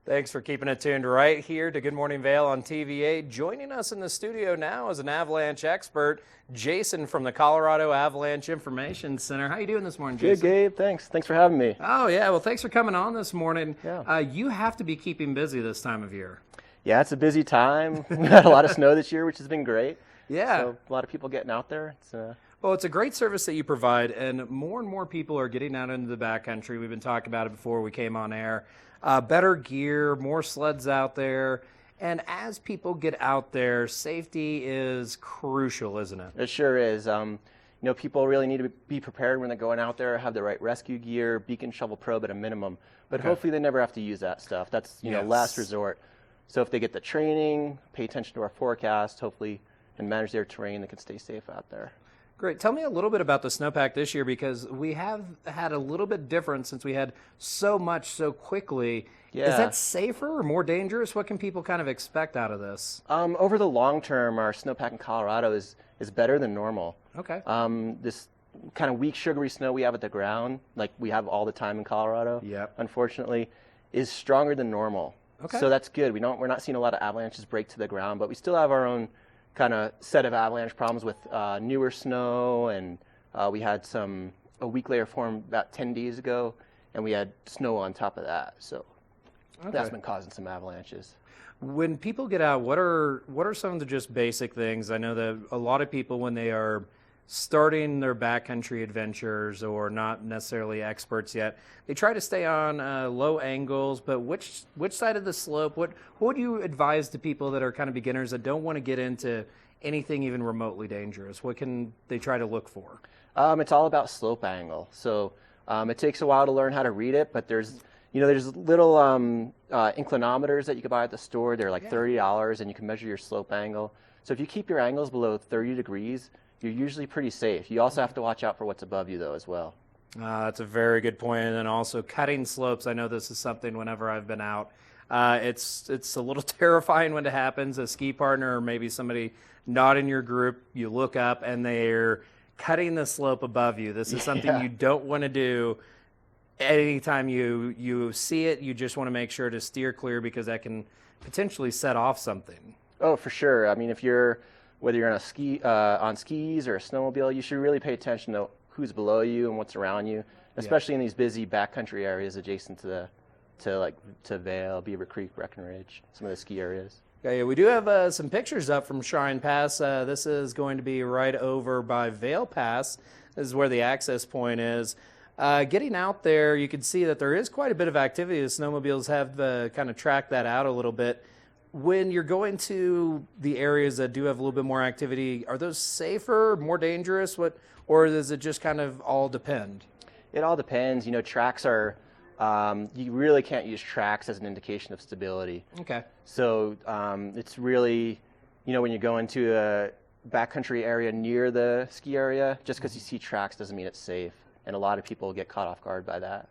Thanks for keeping it tuned right here to Good Morning Vail on TVA. Joining us in the studio now is an Avalanche expert, Jason from the Colorado Avalanche Information Center. How you doing this morning, Jason? Good, Gabe. Thanks for having me. Oh, yeah. Well, thanks for coming on this morning. Yeah. You have to be keeping busy this time of year. Yeah, it's a busy time. We had a lot of snow this year, which has been great. Yeah. So a lot of people getting out there. Well, it's a great service that you provide, and more people are getting out into the backcountry. We've been talking about it before we came on air. Better gear, more sleds out there. And as people get out there, safety is crucial, isn't it? It sure is. People really need to be prepared when they're going out there, have the right rescue gear, beacon, shovel, probe at a minimum. But hopefully they never have to use that stuff. That's, last resort. So if they get the training, pay attention to our forecast, hopefully, and manage their terrain, they can stay safe out there. Great. Tell me a little bit about the snowpack this year, because we have had a little bit different since we had so much so quickly. Yeah. Is that safer or more dangerous? What can people kind of expect out of this? Over the long term, our snowpack in Colorado is better than normal. Okay. This kind of weak, sugary snow we have at the ground, like we have all the time in Colorado, unfortunately, is stronger than normal. Okay. So that's good. We're not seeing a lot of avalanches break to the ground, but we still have our own kind of set of avalanche problems with newer snow, and we had a weak layer form about 10 days ago, and we had snow on top of that. So that's been causing some avalanches. When people get out, what are some of the just basic things? I know that a lot of people, when they are starting their backcountry adventures or not necessarily experts yet, they try to stay on low angles, but which side of the slope, what would you advise to people that are kind of beginners that don't want to get into anything even remotely dangerous? What can they try to look for? It's all about slope angle. So it takes a while to learn how to read it, but there's little inclinometers that you can buy at the store. They're like $30, and you can measure your slope angle. So if you keep your angles below 30 degrees, you're usually pretty safe. You also have to watch out for what's above you, though, as well. That's a very good point. And then also cutting slopes. I know this is something whenever I've been out, it's a little terrifying when it happens. A ski partner or maybe somebody not in your group, you look up and they're cutting the slope above you. This is something you don't want to do. Anytime you see it, you just want to make sure to steer clear, because that can potentially set off something. Oh, for sure. I mean, whether you're on skis or a snowmobile, you should really pay attention to who's below you and what's around you, especially in these busy backcountry areas adjacent to Vail, Beaver Creek, Breckenridge, some of the ski areas. Okay, we do have some pictures up from Shrine Pass. This is going to be right over by Vail Pass. This is where the access point is. Getting out there, you can see that there is quite a bit of activity. The snowmobiles have kind of tracked that out a little bit. When you're going to the areas that do have a little bit more activity, are those safer, more dangerous? Or does it just kind of all depend? It all depends. Tracks are, you really can't use tracks as an indication of stability. Okay. So it's really, when you go into a backcountry area near the ski area, just because you see tracks doesn't mean it's safe. And a lot of people get caught off guard by that.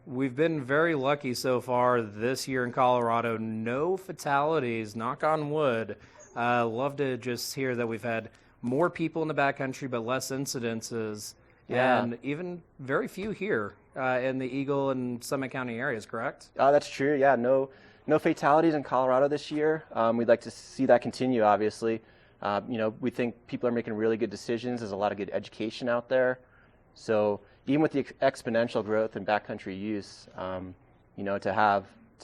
We've been very lucky so far this year in Colorado. No fatalities, knock on wood. Love to just hear that we've had more people in the backcountry, but less incidences. Yeah. And even very few here in the Eagle and Summit County areas, correct? That's true, yeah. No fatalities in Colorado this year. We'd like to see that continue, obviously. We think people are making really good decisions. There's a lot of good education out there. So even with the exponential growth in backcountry use, to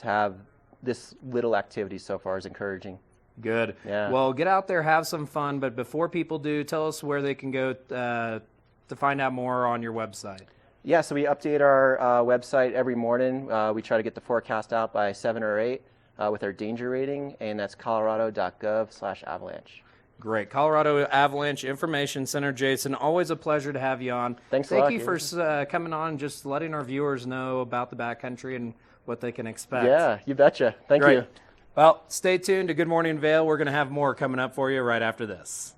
have this little activity so far is encouraging. Good. Yeah. Well, get out there, have some fun. But before people do, tell us where they can go to find out more on your website. Yeah, so we update our website every morning. We try to get the forecast out by 7 or 8 with our danger rating, and that's colorado.gov/avalanche. Great. Colorado Avalanche Information Center. Jason, always a pleasure to have you on. Thanks a lot. Thank you for coming on and just letting our viewers know about the backcountry and what they can expect. Yeah, you betcha. Thank you. Well, stay tuned to Good Morning Vail. We're going to have more coming up for you right after this.